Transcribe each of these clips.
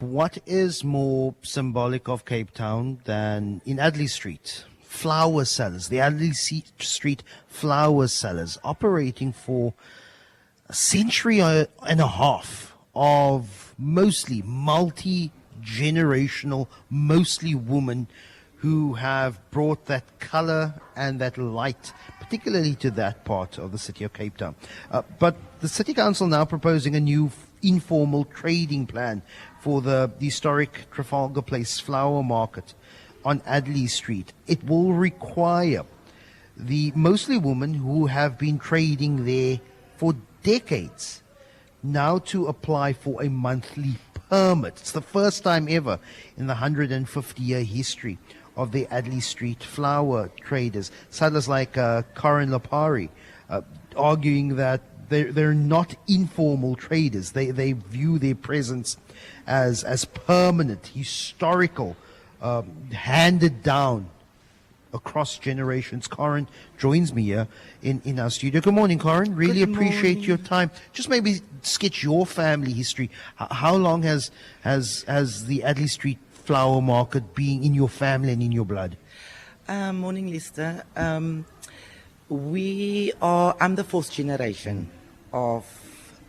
What is more symbolic of Cape Town than in Adderley Street? Flower sellers, the Adderley Street flower sellers, operating for a century and a half of mostly multi-generational, mostly women who have brought that color and that light, particularly to that part of the city of Cape Town. But the City Council now proposing a new informal trading plan for the historic Trafalgar Place flower market on Adderley Street. It will require the mostly women who have been trading there for decades now to apply for a monthly permit. It's the first time ever in the 150-year history of the Adderley Street flower traders. Sellers like Karin Lipari arguing that they're not informal traders. They view their presence as permanent, historical, handed down across generations. Karin joins me here in our studio. Good morning, Karin. Really appreciate your time. Just maybe sketch your family history. How long has the Adderley Street flower market been in your family and in your blood? Morning, Lester. I'm the fourth generation of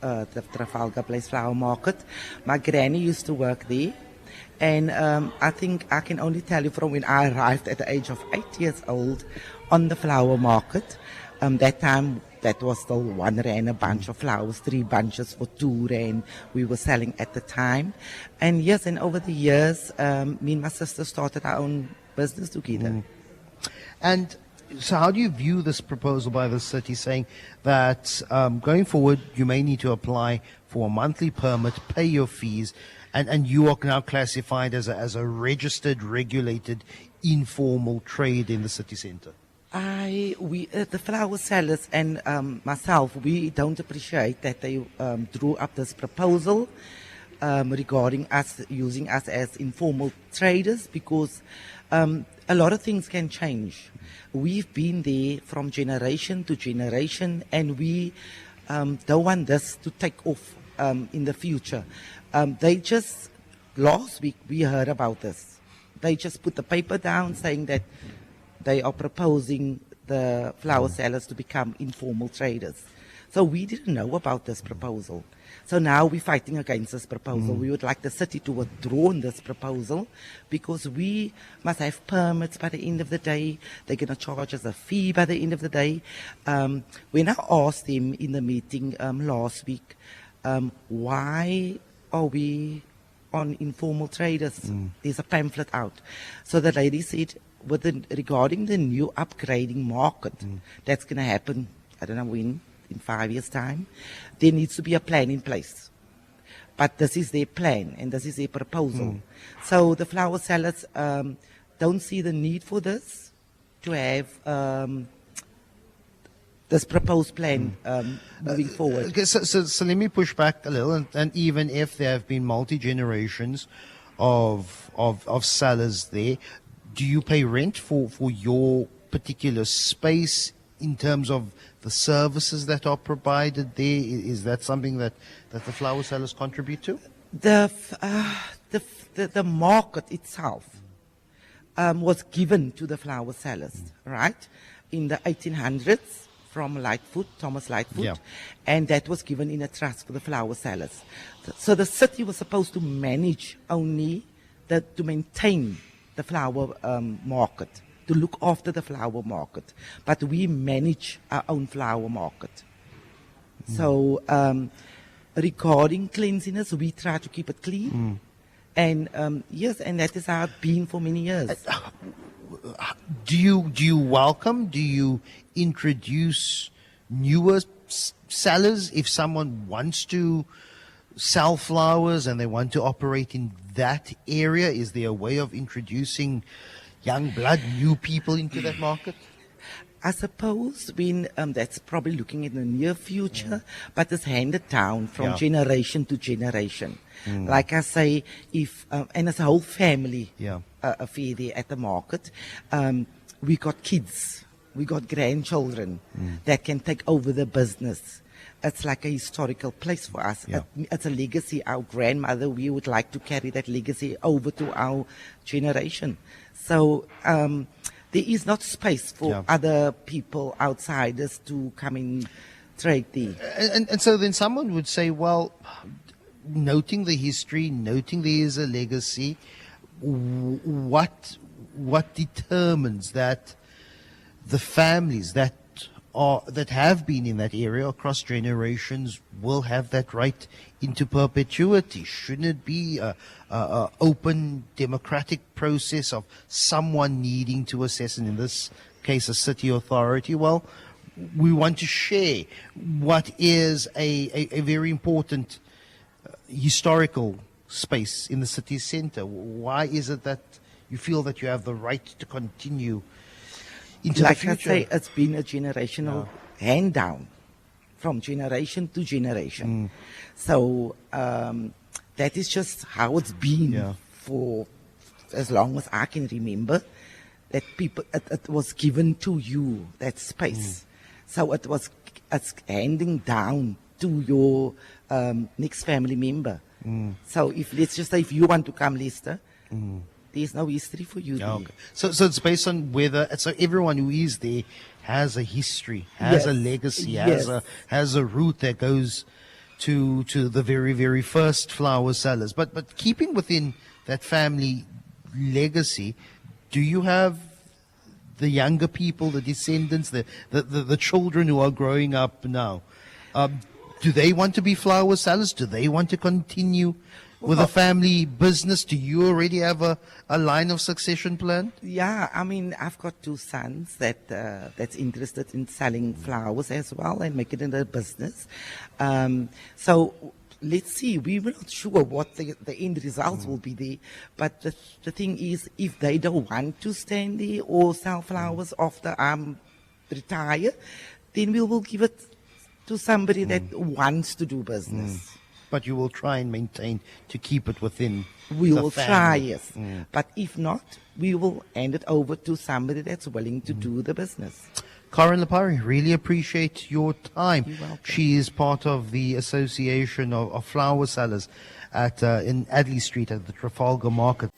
the Trafalgar Place flower market. My granny used to work there, and I think I can only tell you from when I arrived at the age of 8 years old on the flower market. That time, that was still 1 rand a bunch of flowers, 3 bunches for 2 rand we were selling at the time. And yes, and over the years, me and my sister started our own business together. And so how do you view this proposal by the city saying that going forward you may need to apply for a monthly permit, pay your fees, and you are now classified as a registered, regulated, informal trade in the city centre? The flower sellers and myself, we don't appreciate that they drew up this proposal regarding us, using us as informal traders, because a lot of things can change. We've been there from generation to generation, and we don't want this to take off in the future. Last week we heard about this. They just put the paper down saying that they are proposing the flower sellers to become informal traders. So we didn't know about this proposal. So now we're fighting against this proposal. We would like the city to withdraw this proposal, because we must have permits by the end of the day. They're going to charge us a fee by the end of the day. When I asked them in the meeting last week, why are we on informal traders? There's a pamphlet out. So the lady said, regarding the new upgrading market that's going to happen, I don't know when, in 5 years' time, there needs to be a plan in place. But this is their plan, and this is their proposal. So the flower sellers don't see the need for this, to have this proposed plan moving forward. Okay, so let me push back a little, and even if there have been multi-generations of sellers there, do you pay rent for your particular space in terms of the services that are provided there? Is that something that the flower sellers contribute to? The market itself was given to the flower sellers, right, in the 1800s from Thomas Lightfoot, and that was given in a trust for the flower sellers. So the city was supposed to manage only to maintain the flower market, to look after the flower market, but we manage our own flower market. So regarding cleanliness, we try to keep it clean, and yes, and that is how it's been for many years. Do you welcome? Do you introduce newer sellers if someone wants to sell flowers and they want to operate in that area? Is there a way of introducing young blood, new people into that market? I suppose that's probably looking in the near future, but it's handed down from generation to generation. Like I say, and it's a whole family affair there at the market. We got kids, we got grandchildren that can take over the business. it's like a historical place for us. Yeah. It's a legacy. Our grandmother, we would like to carry that legacy over to our generation. So there is not space for other people, outsiders, to come in trade there. And so then someone would say, well, noting the history, noting there is a legacy, what determines that the families that have been in that area across generations will have that right into perpetuity? Shouldn't it be a open democratic process of someone needing to assess, and in this case a city authority? Well, we want to share what is a very important historical space in the city centre. Why is it that you feel that you have the right to continue into the future? Like I say, it's been a generational hand down from generation to generation. So that is just how it's been for as long as I can remember, that people, it was given to you, that space. So it's handing down to your next family member. So let's just say if you want to come, Lester, there's no history for you there. Okay. So it's based on whether, so everyone who is there has a history, has a legacy, has a route that goes to the very, very first flower sellers. But keeping within that family legacy, do you have the younger people, the descendants, the children who are growing up now? Do they want to be flower sellers? Do they want to continue with a family business? Do you already have a line of succession plan? Yeah, I mean, I've got two sons that's interested in selling flowers as well and making it a business. So let's see. We're not sure what the end results will be there. But the thing is, if they don't want to stand there or sell flowers after I'm retired, then we will give it to somebody that wants to do business. But you will try and maintain to keep it within We the will family. try, yes. But if not, we will hand it over to somebody that's willing to do the business. Karin Lipari, really appreciate your time. You're welcome. She is part of the Association of Flower Sellers in Adderley Street at the Trafalgar Market.